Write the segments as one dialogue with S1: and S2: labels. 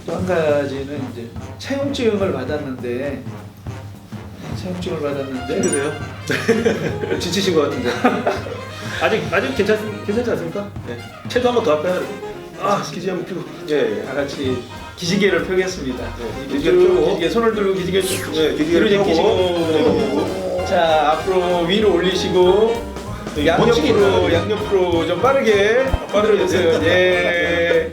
S1: 또 한 가지는 이제 차용증을 받았는데
S2: 힘드세요? 지치신 것 같은데. 아직 괜찮지 않습니까? 네. 채도 한 번 더 할까요? 기지 한번 펴고. 예.
S1: 다 같이 기지개를 펴겠습니다.
S2: 네,
S1: 기지개 펴고 기지개 손을 들고 기지개 쭉.
S2: 네, 기지개를 펴고.
S1: 기지고. 자, 앞으로 위로 올리시고 양옆으로 좀 빠르게 해주세요. 예.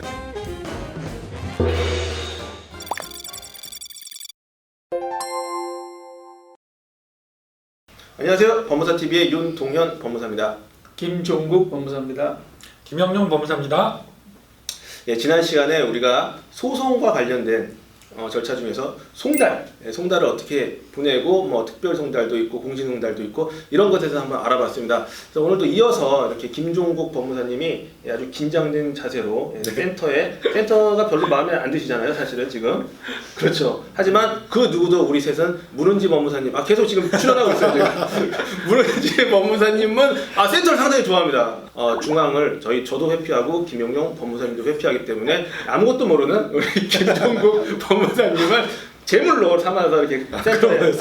S2: 안녕하세요. 법무사TV의 윤동현 법무사입니다.
S1: 김종국 법무사입니다.
S3: 김영용 법무사입니다.
S2: 예, 지난 시간에 우리가 소송과 관련된 절차 중에서 송달을 어떻게 보내고 뭐 특별 송달도 있고 공식 송달도 있고 이런 것에 대해서 한번 알아봤습니다. 그래서 오늘도 이어서 이렇게 김종국 법무사님이 아주 긴장된 자세로 센터가 별로 마음에 안 드시잖아요, 사실은 지금. 그렇죠. 하지만 그 누구도 우리 셋은 문은지 법무사님 계속 지금 출연하고 있어요. 제가. 문은지 법무사님은 센터를 상당히 좋아합니다. 중앙을 저도 회피하고 김영용 법무사님도 회피하기 때문에 아무것도 모르는 우리 김종국 법무사님을 제물로 삼아서 이렇게 센터에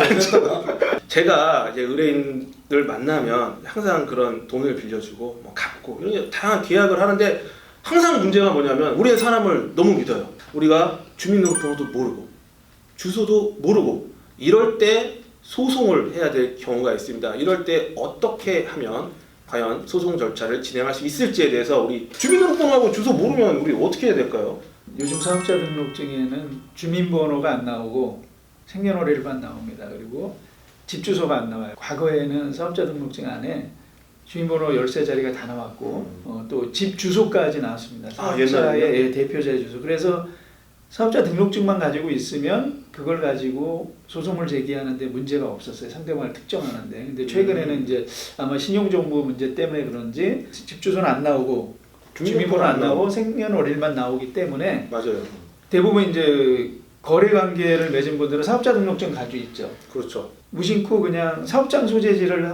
S2: 제가 이제 의뢰인들 만나면 항상 그런 돈을 빌려주고 뭐 갚고 이런 다양한 계약을 하는데 항상 문제가 뭐냐면 우리는 사람을 너무 믿어요. 우리가 주민등록번호도 모르고 주소도 모르고 이럴 때 소송을 해야 될 경우가 있습니다. 이럴 때 어떻게 하면 과연 소송 절차를 진행할 수 있을지에 대해서 우리 주민등록번호하고 주소 모르면 우리 어떻게 해야 될까요?
S1: 요즘 사업자 등록증에는 주민번호가 안 나오고 생년월일만 나옵니다. 그리고 집 주소가 안 나와요. 과거에는 사업자 등록증 안에 주민번호 13자리가 다 나왔고 또 집 주소까지 나왔습니다. 사업자의 대표자의 주소. 그래서 사업자 등록증만 가지고 있으면 그걸 가지고 소송을 제기하는데 문제가 없었어요. 상대방을 특정하는데. 근데 최근에는 이제 아마 신용정보 문제 때문에 그런지 집 주소는 안 나오고 주민번호 안 나오고 생년월일만 나오기 때문에
S2: 맞아요.
S1: 대부분 이제 거래관계를 맺은 분들은 사업자 등록증 가지고 있죠.
S2: 그렇죠.
S1: 무심코 그냥 사업장 소재지를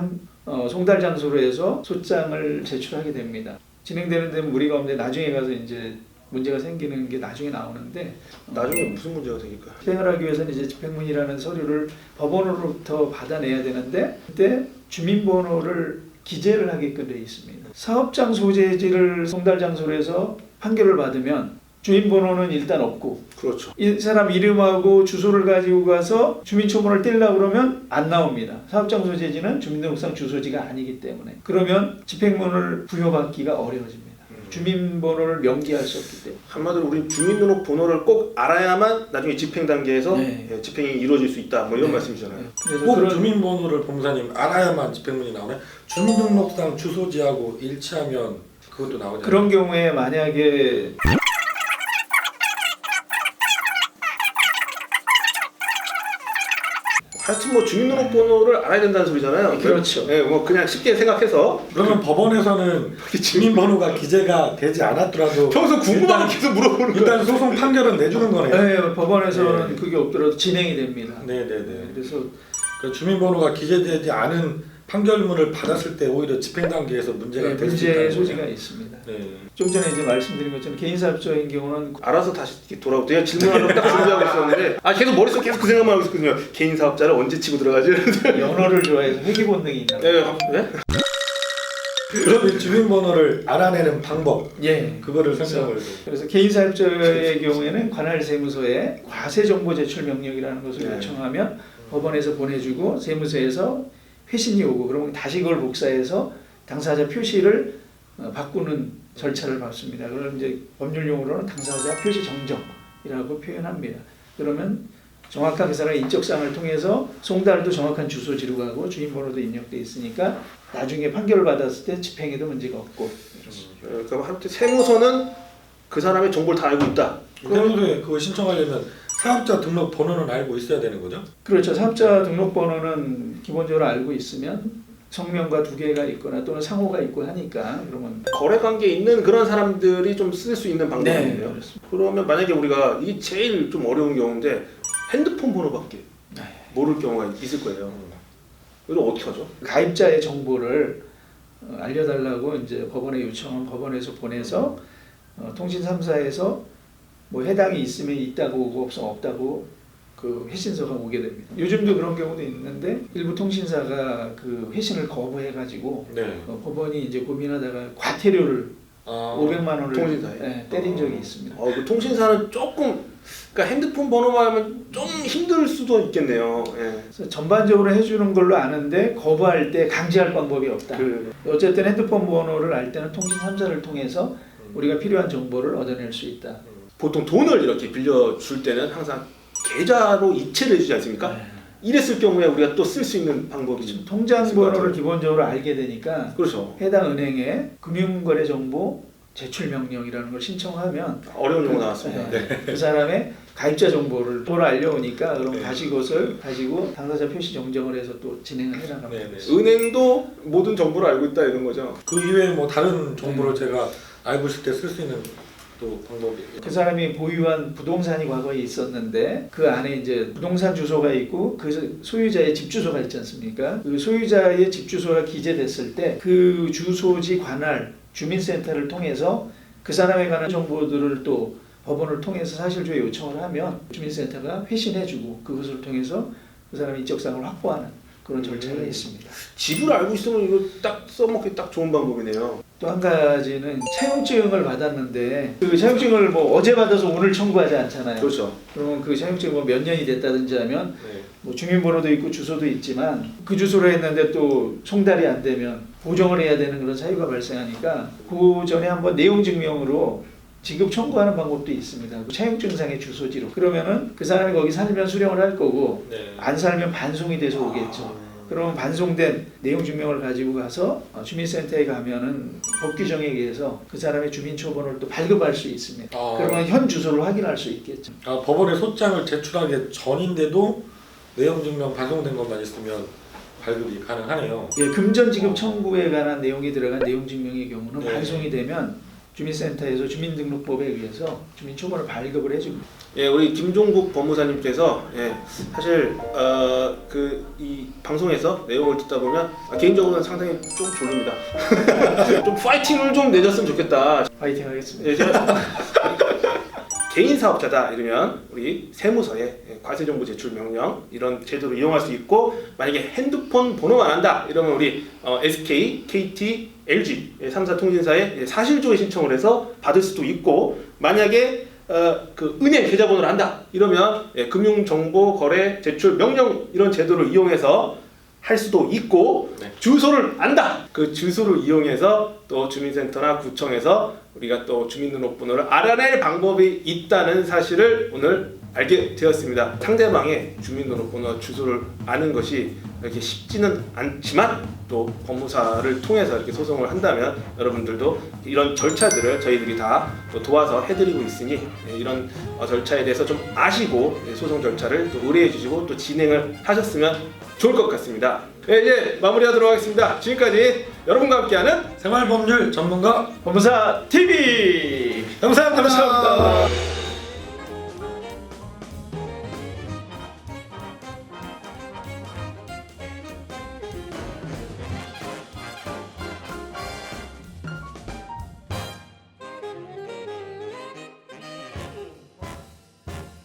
S1: 송달 장소로 해서 소장을 제출하게 됩니다. 진행되는 데는 무리가 없는데 나중에 가서 이제 문제가 생기는 게 나중에 나오는데
S2: 나중에 무슨 문제가 생길까요?
S1: 집행을 하기 위해서는 이제 집행문이라는 서류를 법원으로부터 받아내야 되는데 그때 주민번호를 기재를 하게끔 되어 있습니다. 사업장 소재지를 송달 장소로 해서 판결을 받으면 주민번호는 일단 없고
S2: 그렇죠.
S1: 이 사람 이름하고 주소를 가지고 가서 주민초본을 떼려고 그러면 안 나옵니다. 사업장 소재지는 주민등록상 주소지가 아니기 때문에. 그러면 집행문을 부여받기가 어려워집니다. 주민번호를 명기할 수 없기 때문에.
S2: 한마디로 우리 주민등록번호를 꼭 알아야만 나중에 집행 단계에서 집행이 이루어질 수 있다. 뭐 이런 말씀이잖아요.
S1: 그래서
S3: 꼭 주민번호를 법무사님 알아야만 집행문이 나오네. 주민등록상 주소지하고 일치하면 그것도 나오잖아요.
S1: 그런 경우에 만약에
S2: 하여튼 뭐 주민등록번호를 알아야 된다는 소리잖아요.
S1: 그렇죠.
S2: 네, 뭐 그냥 쉽게 생각해서
S3: 그러면 법원에서는 주민번호가 기재가 되지 않았더라도
S2: 평소 궁금한 게 계속 물어보는 거예요.
S3: 일단 소송 판결은 내주는 거네요.
S1: 네, 법원에서는 그게 없더라도 진행이 됩니다.
S3: 네네네.
S1: 그래서
S3: 그 주민번호가 기재되지 않은 판결문을 받았을 때 오히려 집행 단계에서 문제가 될 수 있다는
S1: 문제의
S3: 거죠.
S1: 소지가 있습니다.
S3: 네.
S1: 좀 전에 이제 말씀드린 것처럼 개인사업자인 경우는
S2: 알아서 다시 이렇게 돌아오고 제가 질문하려고 딱 준비하고 있었는데 계속 머릿속에 계속 그 생각만 하고 있었거든요. 개인 사업자를 언제 치고 들어가지?
S1: 연어를 좋아해서 회귀 본능이 있나 봐요.
S2: 네?
S3: 그러면 주민번호를 알아내는 방법
S1: 예.
S3: 그거를 설명을
S1: 그래서 개인사업자의 경우에는 관할 세무서에 과세정보 제출 명령이라는 것을 요청하면 법원에서 보내주고 세무서에서 회신이 오고 그러면 다시 그걸 복사해서 당사자 표시를 바꾸는 절차를 밟습니다. 그럼 이제 법률 용어로는 당사자 표시 정정이라고 표현합니다. 그러면 정확한 그 사람의 인적사항을 통해서 송달도 정확한 주소지로 가고 주민번호도 입력돼 있으니까 나중에 판결을 받았을 때 집행에도 문제가 없고.
S2: 그럼 하여튼 세무서는 그 사람의 정보를 다 알고 있다.
S3: 세무서에 그거 신청하려면 사업자 등록 번호는 알고 있어야 되는 거죠?
S1: 그렇죠. 사업자 등록번호는 기본적으로 알고 있으면 성명과 두 개가 있거나 또는 상호가 있고 하니까 그러면
S2: 거래 관계에 있는 그런 사람들이 좀 쓸 수 있는 방법이네요.
S1: 네,
S2: 그러면 만약에 우리가 이게 제일 좀 어려운 경우인데 핸드폰 번호밖에 모를 경우가 있을 거예요. 이걸 어떻게 하죠?
S1: 가입자의 정보를 알려달라고 이제 법원에 요청하면 법원에서 보내서 통신 3사에서 뭐 해당이 있으면 있다고 오고 없으면 없다고 그 회신서가 오게 됩니다. 요즘도 그런 경우도 있는데 일부 통신사가 그 회신을 거부해가지고
S3: 네.
S1: 법원이 이제 고민하다가 과태료를 500만 원을
S2: 통신사에?
S1: 때린 적이 있습니다.
S2: 그 통신사는 조금 그러니까 핸드폰 번호만 하면 좀 힘들 수도 있겠네요. 예.
S1: 그래서 전반적으로 해주는 걸로 아는데 거부할 때 강제할 방법이 없다. 어쨌든 핸드폰 번호를 알 때는 통신 3사를 통해서 우리가 필요한 정보를 얻어낼 수 있다.
S2: 보통 돈을 이렇게 빌려줄 때는 항상 계좌로 이체를 해주지 않습니까?
S1: 네.
S2: 이랬을 경우에 우리가 또 쓸 수 있는 방법이죠.
S1: 통장
S2: 있을 것
S1: 번호를
S2: 같아요.
S1: 기본적으로 알게 되니까
S2: 그렇죠.
S1: 해당 은행에 금융거래 정보 제출 명령이라는 걸 신청하면
S2: 어려운 용어 나왔습니다. 네.
S1: 그 사람의 가입자 정보를 도로 알려오니까 그럼
S3: 네.
S1: 다시 그것을 가지고 당사자 표시 정정을 해서 또 진행을 해나갑니다.
S3: 네, 네.
S2: 은행도 모든 정보를 알고 있다 이런 거죠.
S3: 그 이외에 뭐 다른 정보를 제가 알고 있을 때 쓸 수 있는 또 방법이.
S1: 그 사람이 보유한 부동산이 과거에 있었는데 그 안에 이제 부동산 주소가 있고 그 소유자의 집 주소가 있지 않습니까? 그 소유자의 집 주소가 기재됐을 때 그 주소지 관할 주민센터를 통해서 그 사람에 관한 정보들을 또 법원을 통해서 사실조회 요청을 하면 주민센터가 회신해주고 그것을 통해서 그 사람의 인적사항을 확보하는 그런 절차가 있습니다.
S2: 집을 알고 있으면 이거 딱 써먹기 딱 좋은 방법이네요.
S1: 또 한 가지는 차용증을 받았는데 그 차용증을 뭐 어제 받아서 오늘 청구하지 않잖아요.
S2: 그렇죠.
S1: 그러면 그 차용증이 뭐 몇 년이 됐다든지 하면
S3: 네.
S1: 뭐 주민번호도 있고 주소도 있지만 그 주소로 했는데 또 송달이 안 되면 보정을 해야 되는 그런 사유가 발생하니까 그 전에 한번 내용 증명으로 지급 청구하는 방법도 있습니다. 차용증상의 주소지로. 그러면은 그 사람이 거기 살면 수령을 할 거고
S3: 네.
S1: 안 살면 반송이 돼서 오겠죠. 그러면 반송된 내용 증명을 가지고 가서 주민센터에 가면은 법 규정에 의해서 그 사람의 주민초본을 또 발급할 수 있습니다. 그러면 현 주소를 확인할 수 있겠죠.
S3: 법원에 소장을 제출하기 전인데도 내용 증명 반송된 것만 있으면 발급이 가능하네요.
S1: 예, 금전 지급 청구에 관한 내용이 들어간 내용 증명의 경우는
S3: 네.
S1: 반송이 되면 주민센터에서 주민등록법에 의해서 주민초본을 발급을 해줍니다.
S2: 예, 우리 김종국 법무사님께서 사실 그 이 방송에서 내용을 듣다 보면 개인적으로는 상당히 좀 졸립니다. 좀 파이팅을 좀 내줬으면 좋겠다.
S1: 파이팅 하겠습니다.
S2: 예, 제가 개인 사업자다 이러면 우리 세무서에 과세정보 제출 명령 이런 제도를 이용할 수 있고 만약에 핸드폰 번호만 안다 이러면 우리 SK, KT, LG 3사 통신사에 사실조회 신청을 해서 받을 수도 있고 만약에 그 은행 계좌번호를 안다 이러면 금융정보 거래 제출 명령 이런 제도를 이용해서 할 수도 있고
S3: 네.
S2: 주소를 안다 그 주소를 이용해서 또 주민센터나 구청에서 우리가 또 주민등록번호를 알아낼 방법이 있다는 사실을 오늘 알게 되었습니다. 상대방의 주민등록번호와 주소를 아는 것이 이렇게 쉽지는 않지만 또 법무사를 통해서 이렇게 소송을 한다면 여러분들도 이런 절차들을 저희들이 다 또 도와서 해드리고 있으니 이런 절차에 대해서 좀 아시고 소송 절차를 또 의뢰해 주시고 또 진행을 하셨으면 좋을 것 같습니다. 이제 마무리하도록 하겠습니다. 지금까지 여러분과 함께하는
S3: 생활법률 전문가
S1: 법무사 TV
S3: 감사합니다.
S1: 감사합니다.